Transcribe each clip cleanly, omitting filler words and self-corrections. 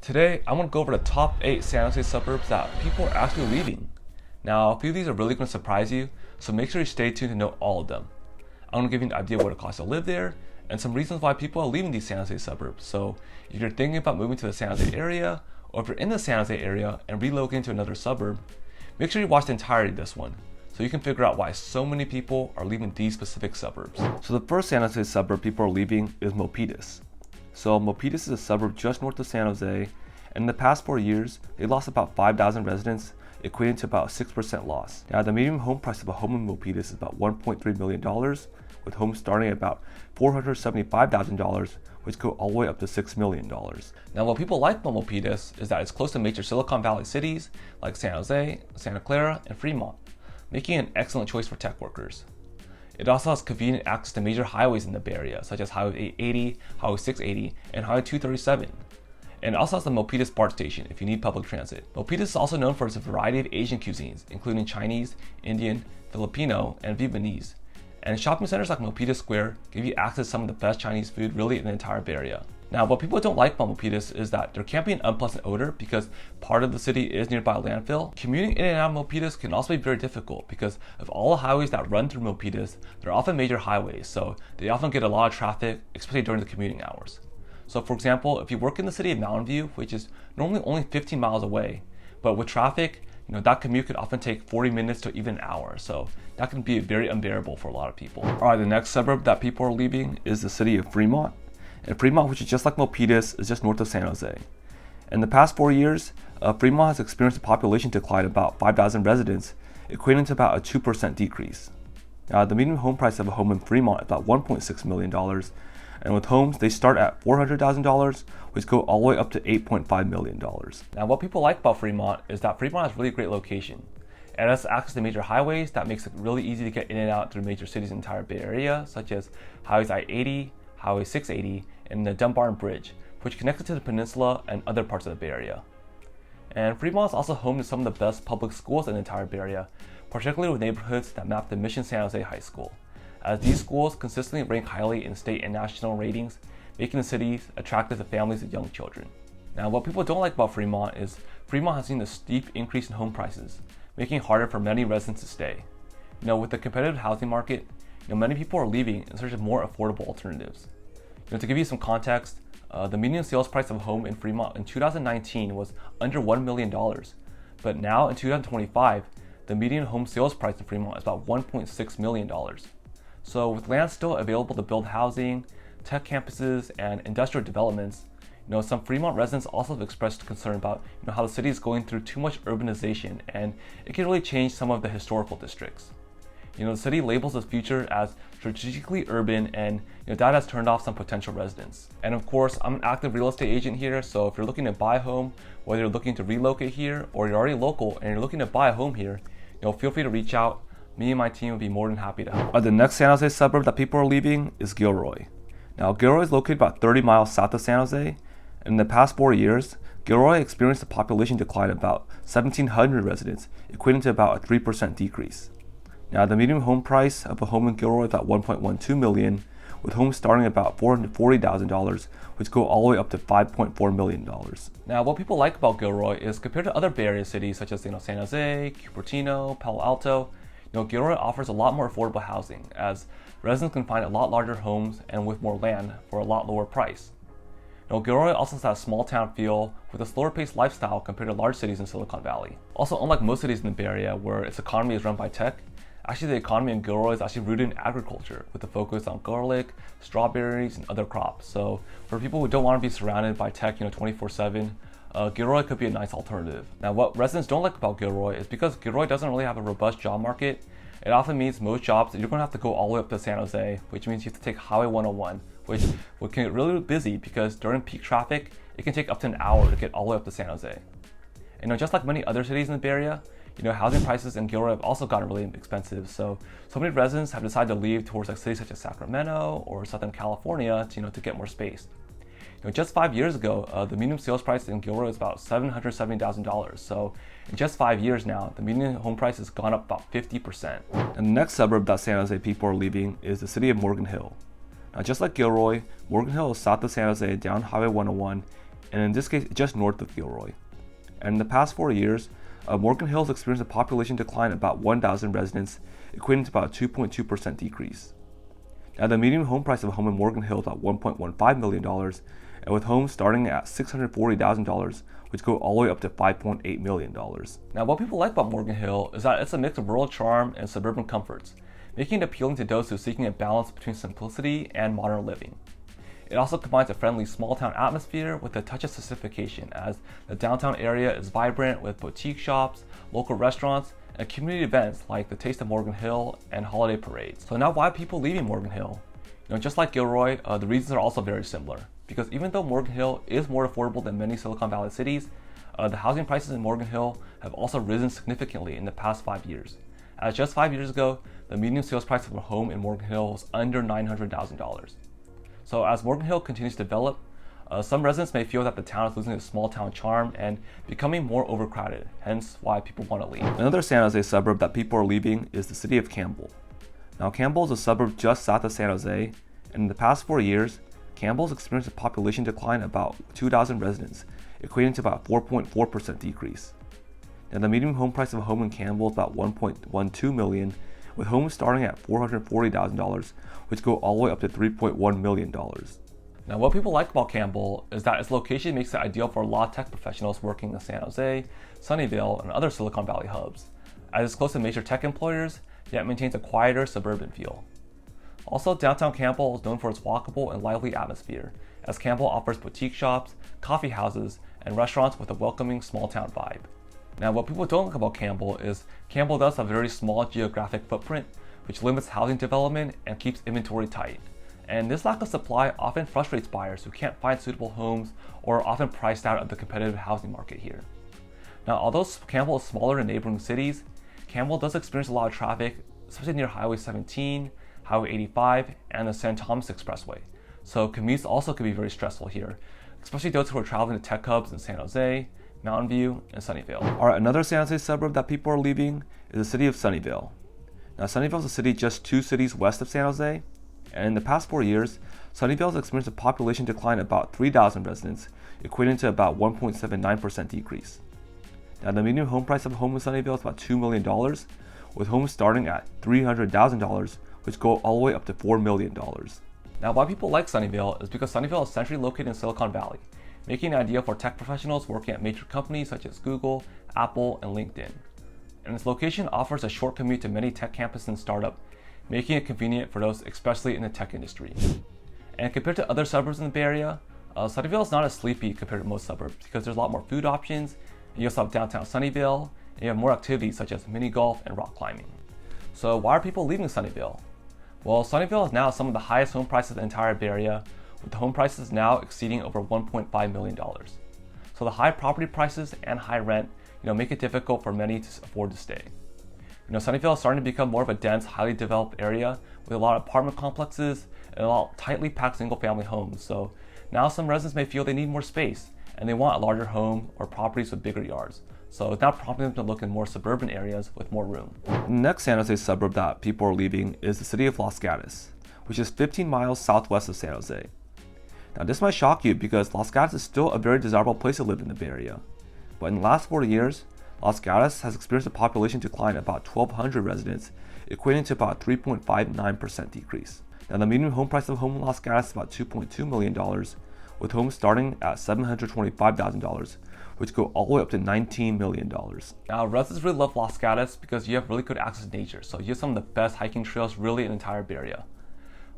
Today, I want to go over the top 8 San Jose suburbs that people are actually leaving. Now, a few of these are really going to surprise you, so make sure you stay tuned to know all of them. I want to give you an idea of what it costs to live there, and some reasons why people are leaving these San Jose suburbs. So, if you're thinking about moving to the San Jose area, or if you're in the San Jose area and relocating to another suburb, make sure you watch the entirety of this one, so you can figure out why so many people are leaving these specific suburbs. So the first San Jose suburb people are leaving is Milpitas. So Milpitas is a suburb just north of San Jose, and in the past 4 years, they lost about 5,000 residents, equating to about 6% loss. Now, the median home price of a home in Milpitas is about $1.3 million, with homes starting at about $475,000, which go all the way up to $6 million. Now, what people like about Milpitas is that it's close to major Silicon Valley cities like San Jose, Santa Clara, and Fremont, making it an excellent choice for tech workers. It also has convenient access to major highways in the Bay Area, such as Highway 880, Highway 680, and Highway 237. And it also has the Milpitas BART station if you need public transit. Milpitas is also known for its variety of Asian cuisines, including Chinese, Indian, Filipino, and Vietnamese. And shopping centers like Milpitas Square give you access to some of the best Chinese food really in the entire Bay Area. Now, what people don't like about Milpitas is that there can be an unpleasant odor because part of the city is nearby a landfill. Commuting in and out of Milpitas can also be very difficult because of all the highways that run through Milpitas, they're often major highways, so they often get a lot of traffic, especially during the commuting hours. So for example, if you work in the city of Mountain View, which is normally only 15 miles away, but with traffic, that commute could often take 40 minutes to even an hour, so that can be very unbearable for a lot of people. All right, the next suburb that people are leaving is the city of Fremont. And Fremont, which is just like Milpitas, is just north of San Jose. In the past 4 years, Fremont has experienced a population decline of about 5,000 residents, equating to about a 2% decrease. Now, the median home price of a home in Fremont is about $1.6 million, and with homes, they start at $400,000, which go all the way up to $8.5 million. Now, what people like about Fremont is that Fremont has a really great location. It has access to major highways that makes it really easy to get in and out through major cities in the entire Bay Area, such as Highways I-80, Highway 680, and the Dunbar Bridge, which connects it to the peninsula and other parts of the Bay Area. And Fremont is also home to some of the best public schools in the entire Bay Area, particularly with neighborhoods that map to Mission San Jose High School, as these schools consistently rank highly in state and national ratings, making the cities attractive to families with young children. Now, what people don't like about Fremont is Fremont has seen a steep increase in home prices, making it harder for many residents to stay. With the competitive housing market, many people are leaving in search of more affordable alternatives. To give you some context, the median sales price of a home in Fremont in 2019 was under $1 million, but now in 2025, the median home sales price in Fremont is about $1.6 million. So with land still available to build housing, tech campuses, and industrial developments, some Fremont residents also have expressed concern about how the city is going through too much urbanization, and it can really change some of the historical districts. The city labels its future as strategically urban, and that has turned off some potential residents. And of course, I'm an active real estate agent here, so if you're looking to buy a home, whether you're looking to relocate here or you're already local and you're looking to buy a home here, feel free to reach out. Me and my team would be more than happy to help. The next San Jose suburb that people are leaving is Gilroy. Now, Gilroy is located about 30 miles south of San Jose, and in the past 4 years, Gilroy experienced a population decline of about 1,700 residents, equating to about a 3% decrease. Now, the median home price of a home in Gilroy is about $1.12 million, with homes starting at about $440,000, which go all the way up to $5.4 million. Now, what people like about Gilroy is compared to other Bay Area cities such as San Jose, Cupertino, Palo Alto, Gilroy offers a lot more affordable housing, as residents can find a lot larger homes and with more land for a lot lower price. Gilroy also has a small town feel with a slower paced lifestyle compared to large cities in Silicon Valley. Also, unlike most cities in the Bay Area where its economy is run by tech, actually the economy in Gilroy is actually rooted in agriculture with a focus on garlic, strawberries, and other crops. So for people who don't want to be surrounded by tech 24/7, Gilroy could be a nice alternative. Now, what residents don't like about Gilroy is because Gilroy doesn't really have a robust job market, it often means most jobs you're going to have to go all the way up to San Jose, which means you have to take Highway 101, which can get really busy because during peak traffic, it can take up to an hour to get all the way up to San Jose. And just like many other cities in the Bay Area, housing prices in Gilroy have also gotten really expensive. So many residents have decided to leave towards cities such as Sacramento or Southern California to get more space. Just 5 years ago, the median sales price in Gilroy was about $770,000. So in just 5 years now, the median home price has gone up about 50%. And the next suburb that San Jose people are leaving is the city of Morgan Hill. Now, just like Gilroy, Morgan Hill is south of San Jose down Highway 101, and in this case, just north of Gilroy. And in the past 4 years, Morgan Hill has experienced a population decline of about 1,000 residents, equating to about a 2.2% decrease. Now, the median home price of a home in Morgan Hill is about $1.15 million, and with homes starting at $640,000, which go all the way up to $5.8 million. Now, what people like about Morgan Hill is that it's a mix of rural charm and suburban comforts, making it appealing to those who are seeking a balance between simplicity and modern living. It also combines a friendly small-town atmosphere with a touch of sophistication, as the downtown area is vibrant with boutique shops, local restaurants, and community events like the Taste of Morgan Hill and holiday parades. So now, why are people leaving Morgan Hill? Just like Gilroy, the reasons are also very similar. Because even though Morgan Hill is more affordable than many Silicon Valley cities, the housing prices in Morgan Hill have also risen significantly in the past 5 years. As just 5 years ago, the median sales price of a home in Morgan Hill was under $900,000. So as Morgan Hill continues to develop, some residents may feel that the town is losing its small town charm and becoming more overcrowded, hence why people want to leave. Another San Jose suburb that people are leaving is the city of Campbell. Now, Campbell is a suburb just south of San Jose, and in the past 4 years, Campbell's experienced a population decline of about 2,000 residents, equating to about a 4.4% decrease. Now, the median home price of a home in Campbell is about $1.12 million, with homes starting at $440,000, which go all the way up to $3.1 million. Now, what people like about Campbell is that its location makes it ideal for a lot of tech professionals working in San Jose, Sunnyvale, and other Silicon Valley hubs, as it's close to major tech employers, yet maintains a quieter suburban feel. Also, downtown Campbell is known for its walkable and lively atmosphere, as Campbell offers boutique shops, coffee houses, and restaurants with a welcoming small-town vibe. Now, what people don't like about Campbell is Campbell does have a very small geographic footprint, which limits housing development and keeps inventory tight. And this lack of supply often frustrates buyers who can't find suitable homes or are often priced out of the competitive housing market here. Now, although Campbell is smaller than neighboring cities, Campbell does experience a lot of traffic, especially near Highway 17, Highway 85, and the San Thomas Expressway. So commutes also can be very stressful here, especially those who are traveling to tech hubs in San Jose, Mountain View, and Sunnyvale. Alright, another San Jose suburb that people are leaving is the city of Sunnyvale. Now, Sunnyvale is a city just 2 cities west of San Jose, and in the past 4 years, Sunnyvale has experienced a population decline of about 3,000 residents, equating to about 1.79% decrease. Now, the median home price of a home in Sunnyvale is about $2 million, with homes starting at $300,000, which go all the way up to $4 million. Now, why people like Sunnyvale is because Sunnyvale is centrally located in Silicon Valley, making it ideal for tech professionals working at major companies such as Google, Apple, and LinkedIn. And its location offers a short commute to many tech campuses and startups, making it convenient for those especially in the tech industry. And compared to other suburbs in the Bay Area, Sunnyvale is not as sleepy compared to most suburbs because there's a lot more food options, and you also have downtown Sunnyvale, and you have more activities such as mini golf and rock climbing. So why are people leaving Sunnyvale? Well, Sunnyvale is now some of the highest home prices in the entire Bay Area, with the home prices now exceeding over $1.5 million. So the high property prices and high rent, make it difficult for many to afford to stay. Sunnyvale is starting to become more of a dense, highly developed area with a lot of apartment complexes and a lot of tightly packed single-family homes. So now some residents may feel they need more space and they want a larger home or properties with bigger yards. So it's now prompting them to look in more suburban areas with more room. The next San Jose suburb that people are leaving is the city of Los Gatos, which is 15 miles southwest of San Jose. Now, this might shock you because Los Gatos is still a very desirable place to live in the Bay Area. But in the last 40 years, Los Gatos has experienced a population decline of about 1,200 residents, equating to about 3.59% decrease. Now, the median home price of a home in Los Gatos is about $2.2 million, with homes starting at $725,000, which go all the way up to $19 million. Now, residents really love Los Gatos because you have really good access to nature, so you have some of the best hiking trails really in the entire Bay Area.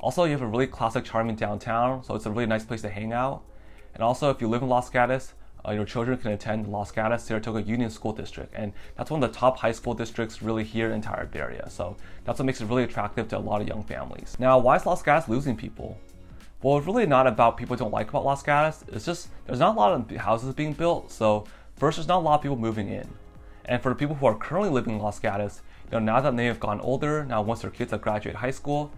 Also, you have a really classic, charming downtown, so it's a really nice place to hang out. And also, if you live in Los Gatos, your children can attend Los Gatos Saratoga Union School District, and that's one of the top high school districts really here in the entire Bay Area. So that's what makes it really attractive to a lot of young families. Now, why is Los Gatos losing people? Well, it's really not about people don't like about Los Gatos. It's just there's not a lot of houses being built. So first, there's not a lot of people moving in, and for the people who are currently living in Los Gatos, now that they have gotten older, now once their kids have graduated high school,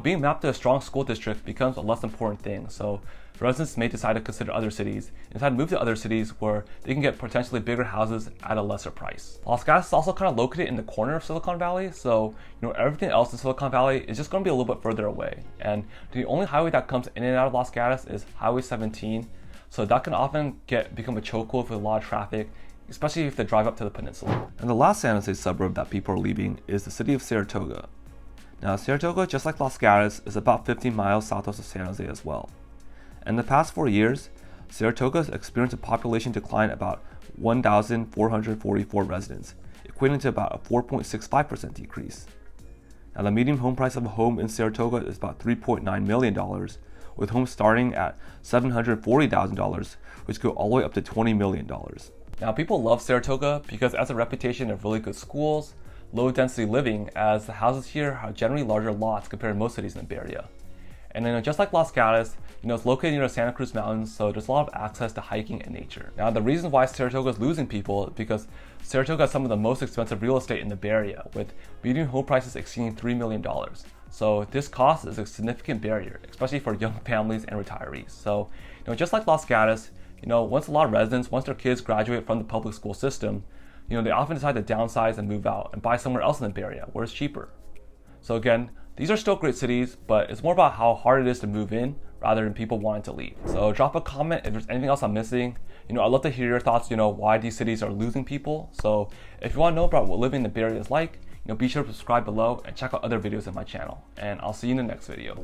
being mapped to a strong school district becomes a less important thing. So residents may decide to consider other cities and decide to move to other cities where they can get potentially bigger houses at a lesser price. Los Gatos is also kind of located in the corner of Silicon Valley, so everything else in Silicon Valley is just going to be a little bit further away. And the only highway that comes in and out of Los Gatos is Highway 17. So that can often become a chokehold with a lot of traffic, especially if they drive up to the peninsula. And the last San Jose suburb that people are leaving is the city of Saratoga. Now, Saratoga, just like Los Gatos, is about 15 miles southwest of San Jose as well. In the past 4 years, Saratoga has experienced a population decline of about 1,444 residents, equating to about a 4.65% decrease. Now, the median home price of a home in Saratoga is about $3.9 million, with homes starting at $740,000, which go all the way up to $20 million. Now, people love Saratoga because it has a reputation of really good schools, low density living, as the houses here have generally larger lots compared to most cities in the Bay Area. And then just like Los Gatos, it's located near the Santa Cruz Mountains, so there's a lot of access to hiking and nature. Now, the reason why Saratoga is losing people is because Saratoga has some of the most expensive real estate in the Bay Area, with median home prices exceeding $3 million. So this cost is a significant barrier, especially for young families and retirees. So, just like Los Gatos, once a lot of residents, once their kids graduate from the public school system, they often decide to downsize and move out and buy somewhere else in the Bay Area where it's cheaper. So again, these are still great cities, but it's more about how hard it is to move in rather than people wanting to leave. So drop a comment if there's anything else I'm missing. I'd love to hear your thoughts, why these cities are losing people. So if you want to know about what living in the Bay Area is like, be sure to subscribe below and check out other videos on my channel. And I'll see you in the next video.